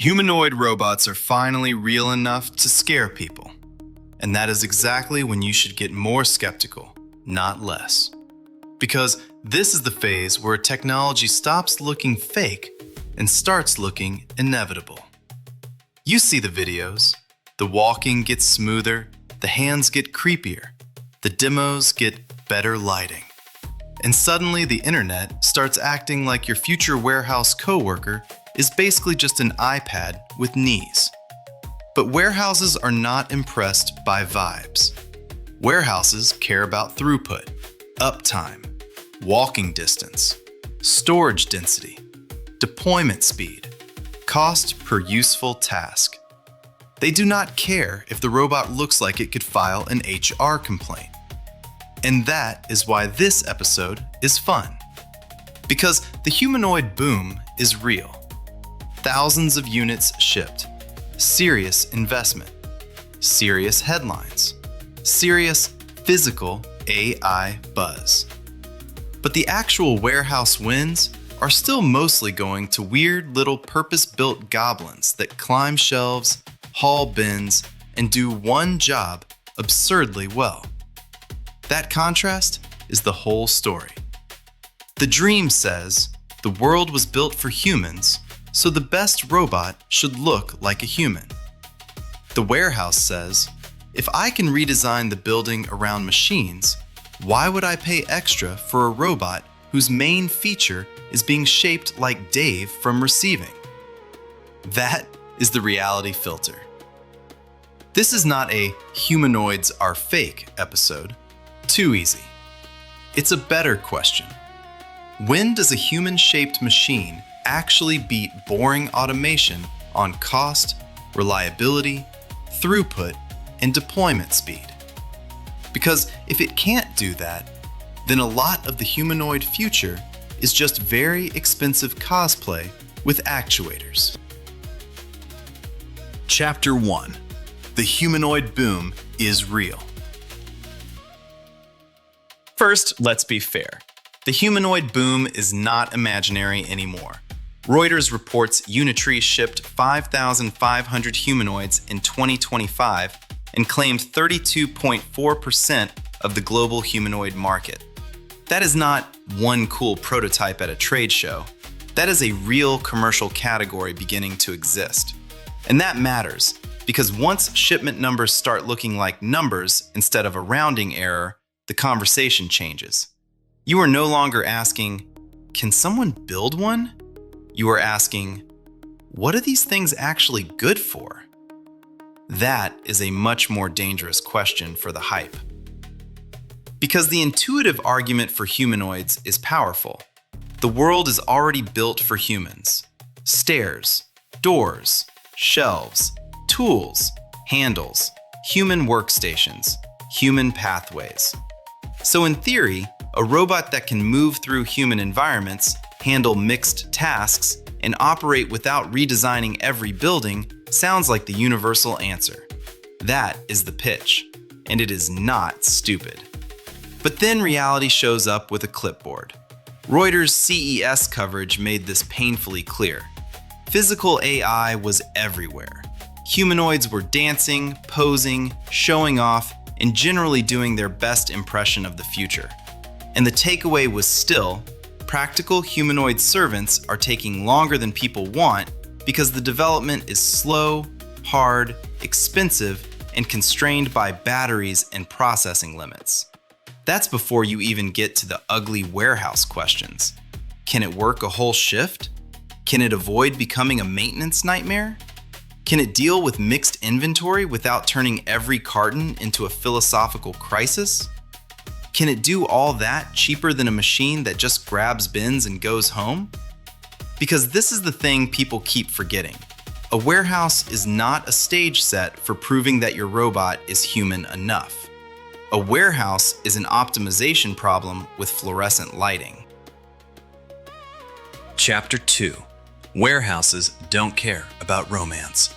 Humanoid robots are finally real enough to scare people. And that is exactly when you should get more skeptical, not less. Because this is the phase where technology stops looking fake and starts looking inevitable. You see the videos. The walking gets smoother, the hands get creepier, the demos get better lighting. And suddenly the internet starts acting like your future warehouse coworker is basically just an iPad with knees. But warehouses are not impressed by vibes. Warehouses care about throughput, uptime, walking distance, storage density, deployment speed, cost per useful task. They do not care if the robot looks like it could file an HR complaint. And that is why this episode is fun. Because the humanoid boom is real. Thousands of units shipped. Serious investment. Serious headlines. Serious physical AI buzz. But the actual warehouse wins are still mostly going to weird little purpose-built goblins that climb shelves, haul bins, and do one job absurdly well. That contrast is the whole story. The dream says the world was built for humans, so the best robot should look like a human. The warehouse says, if I can redesign the building around machines, why would I pay extra for a robot whose main feature is being shaped like Dave from Receiving? That is the reality filter. This is not a humanoids are fake episode. Too easy. It's a better question. When does a human-shaped machine actually beat boring automation on cost, reliability, throughput, and deployment speed? Because if it can't do that, then a lot of the humanoid future is just very expensive cosplay with actuators. Chapter 1. The humanoid boom is real. First, let's be fair. The humanoid boom is not imaginary anymore. Reuters reports Unitree shipped 5,500 humanoids in 2025 and claimed 32.4% of the global humanoid market. That is not one cool prototype at a trade show. That is a real commercial category beginning to exist. And that matters, because once shipment numbers start looking like numbers instead of a rounding error, the conversation changes. You are no longer asking, can someone build one? You are asking, what are these things actually good for? That is a much more dangerous question for the hype. Because the intuitive argument for humanoids is powerful. The world is already built for humans. Stairs, doors, shelves, tools, handles, human workstations, human pathways. So in theory, a robot that can move through human environments, handle mixed tasks, and operate without redesigning every building sounds like the universal answer. That is the pitch, and it is not stupid. But then reality shows up with a clipboard. Reuters' CES coverage made this painfully clear. Physical AI was everywhere. Humanoids were dancing, posing, showing off, and generally doing their best impression of the future. And the takeaway was still, practical humanoid servants are taking longer than people want because the development is slow, hard, expensive, and constrained by batteries and processing limits. That's before you even get to the ugly warehouse questions. Can it work a whole shift? Can it avoid becoming a maintenance nightmare? Can it deal with mixed inventory without turning every carton into a philosophical crisis? Can it do all that cheaper than a machine that just grabs bins and goes home? Because this is the thing people keep forgetting. A warehouse is not a stage set for proving that your robot is human enough. A warehouse is an optimization problem with fluorescent lighting. Chapter 2. Warehouses don't care about romance.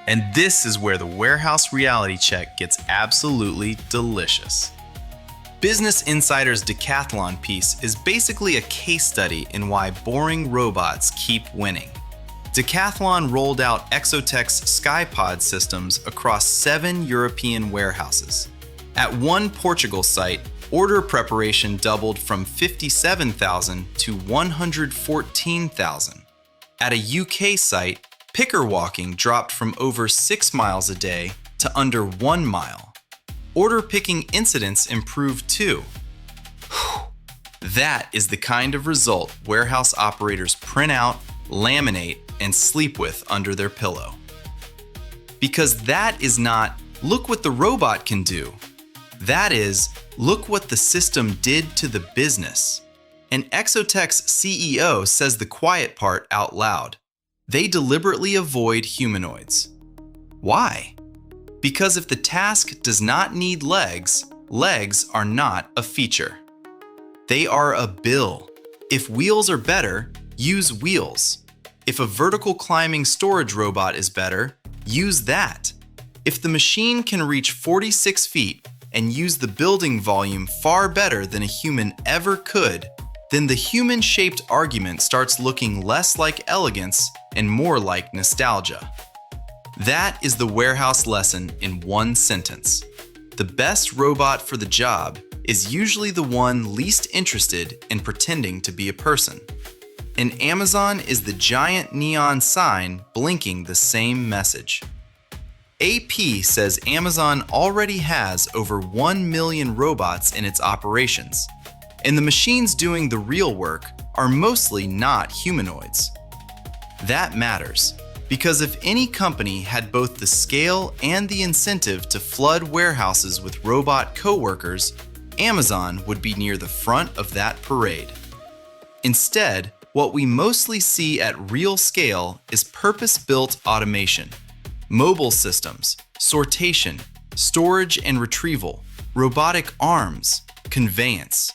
And this is where the warehouse reality check gets absolutely delicious. Business Insider's Decathlon piece is basically a case study in why boring robots keep winning. Decathlon rolled out Exotech's SkyPod systems across 7 European warehouses. At one Portugal site, order preparation doubled from 57,000 to 114,000. At a UK site, picker walking dropped from over 6 miles a day to under 1 mile. Order picking incidents improved too. That is the kind of result warehouse operators print out, laminate, and sleep with under their pillow. Because that is not, look what the robot can do. That is, look what the system did to the business. And Exotech's CEO says the quiet part out loud. They deliberately avoid humanoids. Why? Because if the task does not need legs, legs are not a feature. They are a bill. If wheels are better, use wheels. If a vertical climbing storage robot is better, use that. If the machine can reach 46 feet and use the building volume far better than a human ever could, then the human-shaped argument starts looking less like elegance and more like nostalgia. That is the warehouse lesson in one sentence. The best robot for the job is usually the one least interested in pretending to be a person. And Amazon is the giant neon sign blinking the same message. AP says Amazon already has over 1 million robots in its operations, and the machines doing the real work are mostly not humanoids. That matters, because if any company had both the scale and the incentive to flood warehouses with robot coworkers, Amazon would be near the front of that parade. Instead, what we mostly see at real scale is purpose-built automation, mobile systems, sortation, storage and retrieval, robotic arms, conveyance.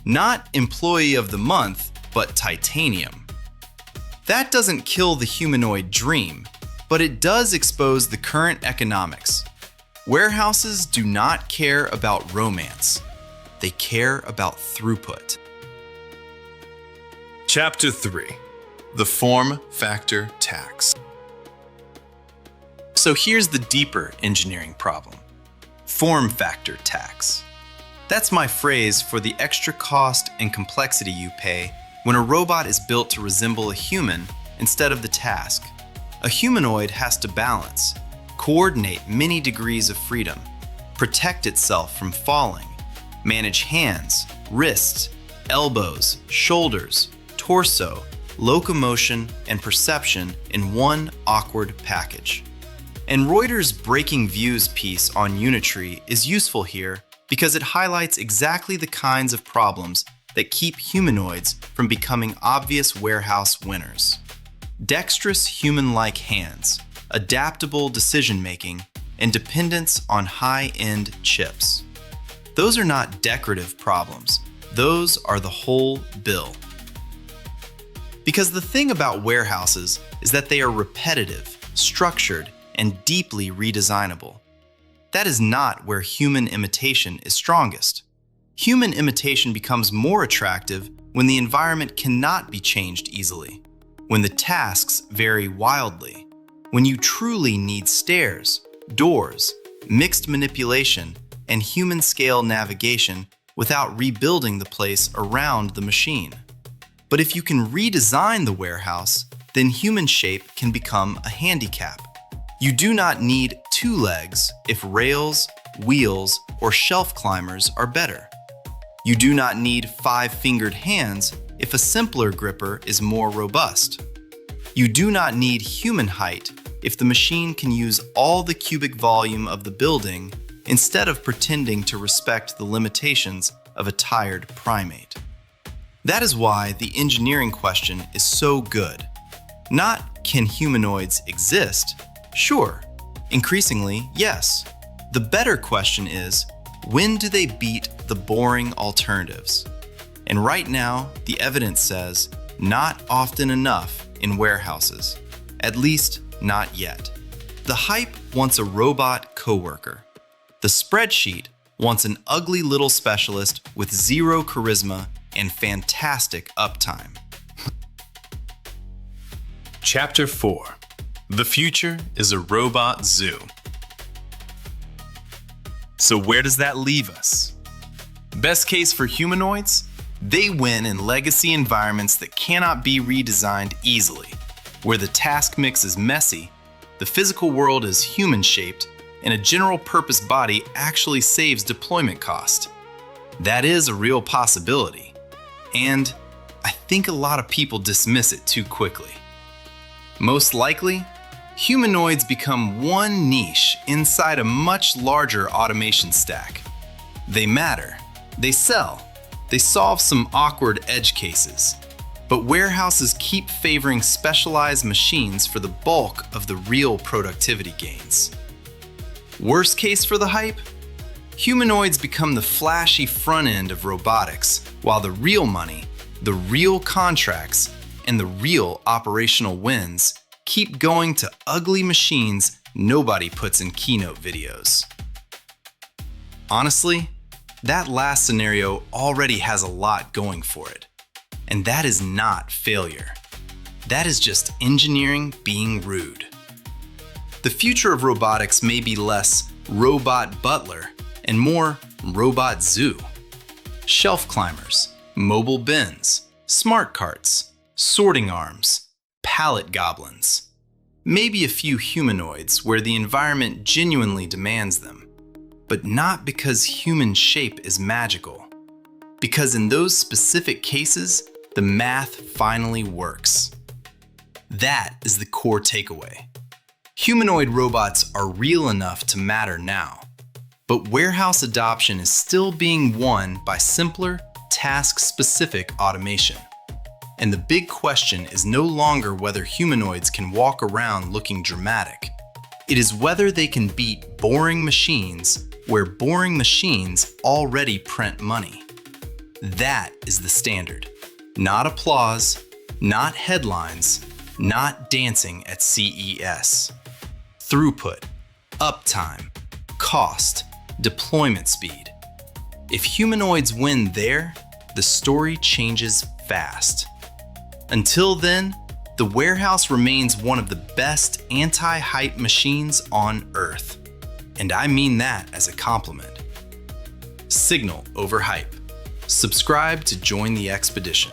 Not employee of the month, but titanium. That doesn't kill the humanoid dream, but it does expose the current economics. Warehouses do not care about romance. They care about throughput. Chapter 3: The Form Factor Tax. So here's the deeper engineering problem. Form factor tax. That's my phrase for the extra cost and complexity you pay when a robot is built to resemble a human instead of the task. A humanoid has to balance, coordinate many degrees of freedom, protect itself from falling, manage hands, wrists, elbows, shoulders, torso, locomotion, and perception in one awkward package. And Reuters' Breaking Views piece on Unitree is useful here because it highlights exactly the kinds of problems that keep humanoids from becoming obvious warehouse winners. Dexterous human-like hands, adaptable decision-making, and dependence on high-end chips. Those are not decorative problems. Those are the whole bill. Because the thing about warehouses is that they are repetitive, structured, and deeply redesignable. That is not where human imitation is strongest. Human imitation becomes more attractive when the environment cannot be changed easily, when the tasks vary wildly, when you truly need stairs, doors, mixed manipulation, and human-scale navigation without rebuilding the place around the machine. But if you can redesign the warehouse, then human shape can become a handicap. You do not need 2 legs if rails, wheels, or shelf climbers are better. You do not need 5-fingered hands if a simpler gripper is more robust. You do not need human height if the machine can use all the cubic volume of the building instead of pretending to respect the limitations of a tired primate. That is why the engineering question is so good. Not, can humanoids exist? Sure. Increasingly, yes. The better question is, when do they beat the boring alternatives? And right now, the evidence says, not often enough in warehouses. At least, not yet. The hype wants a robot coworker. The spreadsheet wants an ugly little specialist with zero charisma and fantastic uptime. Chapter 4. The future is a robot zoo. So where does that leave us? Best case for humanoids? They win in legacy environments that cannot be redesigned easily, where the task mix is messy, the physical world is human-shaped, and a general-purpose body actually saves deployment cost. That is a real possibility, and I think a lot of people dismiss it too quickly. Most likely, humanoids become one niche inside a much larger automation stack. They matter, they sell, they solve some awkward edge cases, but warehouses keep favoring specialized machines for the bulk of the real productivity gains. Worst case for the hype? Humanoids become the flashy front end of robotics, while the real money, the real contracts, and the real operational wins keep going to ugly machines nobody puts in keynote videos. Honestly, that last scenario already has a lot going for it. And that is not failure. That is just engineering being rude. The future of robotics may be less robot butler and more robot zoo. Shelf climbers, mobile bins, smart carts, sorting arms, pallet goblins. Maybe a few humanoids where the environment genuinely demands them. But not because human shape is magical. Because in those specific cases, the math finally works. That is the core takeaway. Humanoid robots are real enough to matter now, but warehouse adoption is still being won by simpler, task-specific automation. And the big question is no longer whether humanoids can walk around looking dramatic. It is whether they can beat boring machines where boring machines already print money. That is the standard. Not applause, not headlines, not dancing at CES. Throughput, uptime, cost, deployment speed. If humanoids win there, the story changes fast. Until then, the warehouse remains one of the best anti-hype machines on Earth. And I mean that as a compliment. Signal over hype. Subscribe to join the expedition.